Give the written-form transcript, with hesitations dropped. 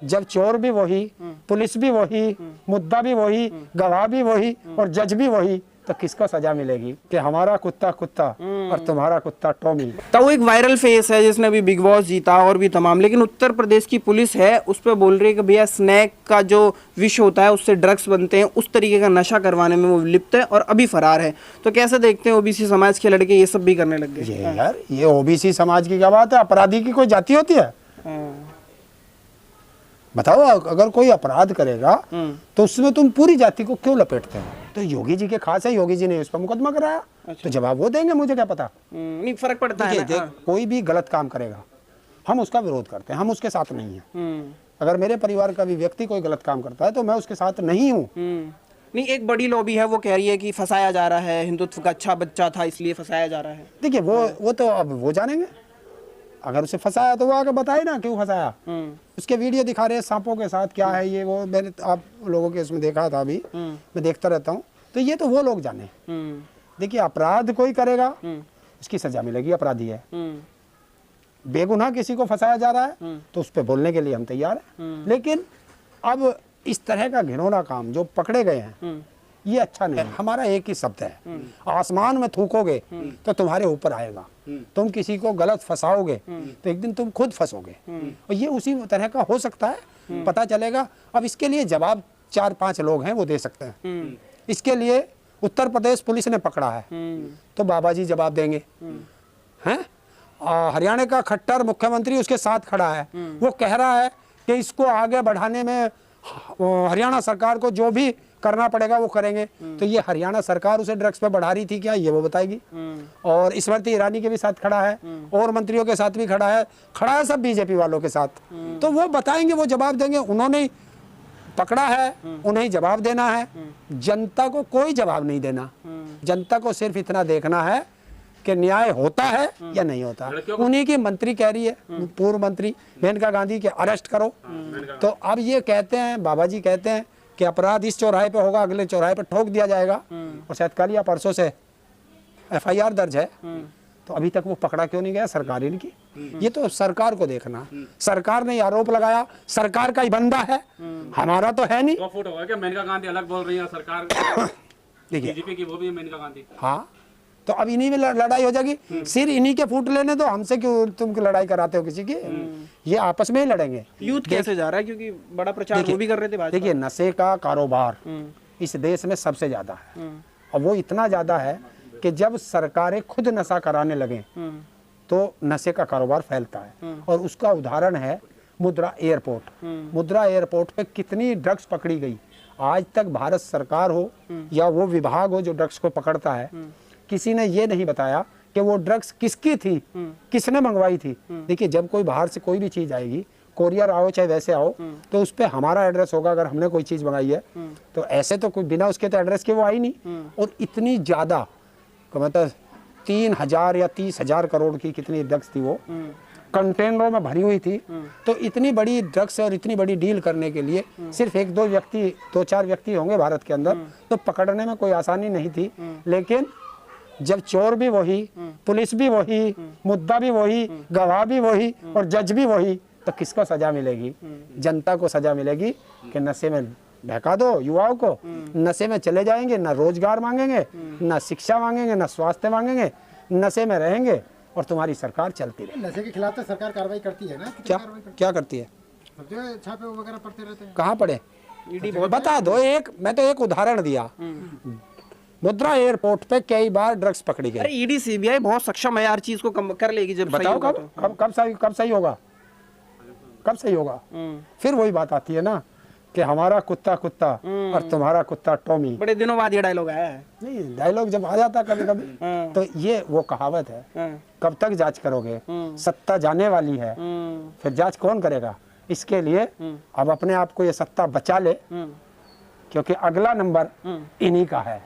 जब चोर भी वही, पुलिस भी वही, मुद्दा भी वही, गवाह भी वही और जज भी वही, तो किसको सजा मिलेगी कि हमारा कुत्ता कुत्ता और तुम्हारा कुत्ता टॉमी। तो वो एक वायरल फेस है जिसने अभी बिग बॉस जीता और भी तमाम, लेकिन उत्तर प्रदेश की पुलिस है उस पर बोल रही है कि भैया स्नैक का जो विष होता है उससे ड्रग्स बनते हैं, उस तरीके का नशा करवाने में वो लिप्त है और अभी फरार है। तो कैसे देखते हैं ओबीसी समाज के लड़के ये सब भी करने लग गए? ये यार ये ओबीसी समाज की क्या बात है? अपराधी की कोई जाति होती है? बताओ, अगर कोई अपराध करेगा तो उसमें तुम पूरी जाति को क्यों लपेटते हो? तो योगी जी के खास है, योगी जी ने उस पर मुकदमा कराया। अच्छा। तो जवाब वो देंगे, मुझे क्या पता। नहीं फर्क पड़ता है ना। कोई भी गलत काम करेगा हम उसका विरोध करते हैं, हम उसके साथ नहीं है। अगर मेरे परिवार का भी व्यक्ति कोई गलत काम करता है तो मैं उसके साथ नहीं हूँ। नहीं, एक बड़ी लॉबी है वो कह रही है कि फंसाया जा रहा है, हिंदुत्व का अच्छा बच्चा था इसलिए फंसाया जा रहा है। देखिए वो तो अब वो जानेंगे। अगर उसे फंसाया तो वो आगे बताए ना क्यों फंसाया। उसके वीडियो दिखा रहे हैं सांपों के साथ, क्या है ये वो, मैंने आप लोगों के इसमें देखा था अभी, मैं देखता रहता हूँ। तो ये तो वो लोग जाने। देखिए, अपराध कोई करेगा उसकी सजा मिलेगी, अपराधी है। बेगुनाह किसी को फंसाया जा रहा है तो उस पर बोलने के लिए हम तैयार हैं। लेकिन अब इस तरह का घिनौना काम जो पकड़े गए हैं ये अच्छा नहीं है। हमारा एक ही शब्द है, आसमान में थूकोगे तो तुम्हारे ऊपर आएगा। तुम किसी को गलत फंसाओगे तो एक दिन तुम खुद फंसोगे। और ये उसी तरह का हो सकता है, पता चलेगा। अब इसके लिए जवाब 4-5 लोग हैं वो दे सकते हैं। इसके लिए उत्तर प्रदेश पुलिस ने पकड़ा है तो बाबा जी जवाब देंगे हैं। हरियाणा का खट्टर मुख्यमंत्री उसके साथ खड़ा है, वो कह रहा है कि इसको आगे बढ़ाने में हरियाणा सरकार को जो भी करना पड़ेगा वो करेंगे। तो ये हरियाणा सरकार उसे ड्रग्स पे बढ़ा रही थी क्या, ये वो बताएगी। और स्मृति ईरानी के भी साथ खड़ा है और मंत्रियों के साथ भी खड़ा है सब बीजेपी वालों के साथ। तो वो बताएंगे, वो जवाब देंगे। उन्होंने पकड़ा है, उन्हें जवाब देना है। जनता को कोई जवाब नहीं देना। जनता को सिर्फ इतना देखना है कि न्याय होता है या नहीं होता। उन्हीं की मंत्री कह रही है, पूर्व मंत्री मेनका गांधी के अरेस्ट करो। तो अब ये कहते हैं, बाबा जी कहते हैं कि अपराध इस चौराहे पे होगा, अगले चौराहे पे ठोक दिया जाएगा। और शायद कल या परसों से FIR दर्ज है। तो अभी तक वो पकड़ा क्यों नहीं गया? सरकार ही की। ये तो सरकार को देखना। सरकार ने आरोप लगाया, सरकार का ही बंदा है, हमारा तो है नहीं। फुट होगा क्या? मेनका गांधी अलग बोल रही है, सरकार देखिए बीजेपी की वो भी है मेनका गांधी। हाँ, तो अब इन्हीं में लड़ाई हो जाएगी। सिर इन्हीं के फूट लेने दो, हमसे क्यों तुम लड़ाई कराते हो किसी की? ये आपस में ही लड़ेंगे। यूथ कैसे जा रहा है, क्योंकि बड़ा प्रचार वो भी कर रहे थे। देखिए, नशे का कारोबार इस देश में सबसे ज्यादा है। और वो इतना ज्यादा है कि जब सरकारें खुद नशा कराने लगे तो नशे का कारोबार फैलता है। और उसका उदाहरण है मुद्रा एयरपोर्ट। मुद्रा एयरपोर्ट पे कितनी ड्रग्स पकड़ी गई। आज तक भारत सरकार हो या वो विभाग हो जो ड्रग्स को पकड़ता है, किसी ने ये नहीं बताया कि वो ड्रग्स किसकी थी, किसने मंगवाई थी। देखिए, जब कोई बाहर से कोई भी चीज आएगी, कोरियर आओ चाहे वैसे आओ, तो उस पे हमारा एड्रेस होगा। अगर हमने कोई चीज मंगाई है तो ऐसे तो कोई बिना उसके तो एड्रेस के वो आई नहीं। और इतनी ज्यादा मतलब 3,000 या 30,000 करोड़ की कितनी ड्रग्स थी वो कंटेनरों में भरी हुई थी। तो इतनी बड़ी ड्रग्स और इतनी बड़ी डील करने के लिए सिर्फ 2-4 व्यक्ति होंगे भारत के अंदर, तो पकड़ने में कोई आसानी नहीं थी। लेकिन जब चोर भी वही, पुलिस भी वही, मुद्दा भी वही, गवाह भी वही और जज भी वही, तो किसको सजा मिलेगी? जनता को सजा मिलेगी कि नशे में बहका दो युवाओं को, नशे में चले जाएंगे, ना रोजगार मांगेंगे, ना शिक्षा मांगेंगे, ना स्वास्थ्य मांगेंगे, नशे में रहेंगे और तुम्हारी सरकार चलती रहेगी। नशे के खिलाफ तो सरकार कार्रवाई करती है ना? क्या करती है? छापे वगैरह पड़ते रहते हैं। कहाँ पड़े? बता दो। मैं तो एक उदाहरण दिया। मुद्रा एयरपोर्ट पे कई बार ड्रग्स पकड़ी गई। अरे ईडी सीबीआई बहुत सक्षम है यार, चीज को कम कर लेगी जब बताओ कब सही होगा? कब सही होगा? फिर वही बात आती है ना कि हमारा कुत्ता कुत्ता और तुम्हारा कुत्ता टॉमी। बड़े दिनों बाद ये डायलॉग आया है। नहीं, डायलॉग जब आ जाता कभी कभी तो ये वो कहावत है। कब तक जांच करोगे? सत्ता जाने वाली है, फिर जांच कौन करेगा? इसके लिए अब अपने आप को ये सत्ता बचा ले, क्योंकि अगला नंबर इन्हीं का है।